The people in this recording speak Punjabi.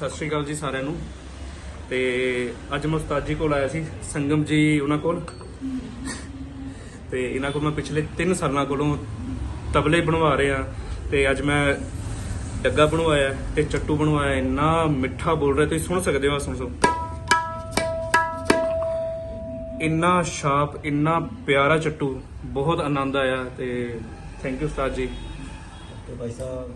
सत श्री अकाल जी सारिਆਂ ਨੂੰ। ਤੇ ਅੱਜ ਮੈਂ ਉਸਤਾਦ ਜੀ ਕੋਲ ਆਇਆ ਸੀ, ਸੰਗਮ ਜੀ ਉਹਨਾਂ ਕੋਲ। ਤੇ ਇਹਨਾਂ ਕੋਲ ਮੈਂ ਪਿਛਲੇ 3 ਸਾਲਾਂ ਕੋਲੋਂ ਤਬਲੇ ਬਣਵਾ ਰਿਹਾ। ਤੇ ਅੱਜ ਮੈਂ ਡੱਗਾ ਬਣਵਾਇਆ ਤੇ ਚੱਟੂ ਬਣਵਾਇਆ। ਇੰਨਾ ਮਿੱਠਾ ਬੋਲ ਰਿਹਾ, ਤੁਸੀਂ ਸੁਣ ਸਕਦੇ ਹੋ। ਸੁਣੋ, ਇੰਨਾ ਸ਼ਾਰਪ, ਇੰਨਾ ਪਿਆਰਾ ਚੱਟੂ, बहुत आनंद आया। तो थैंक यू उस्ताद जी। तो भाई साहब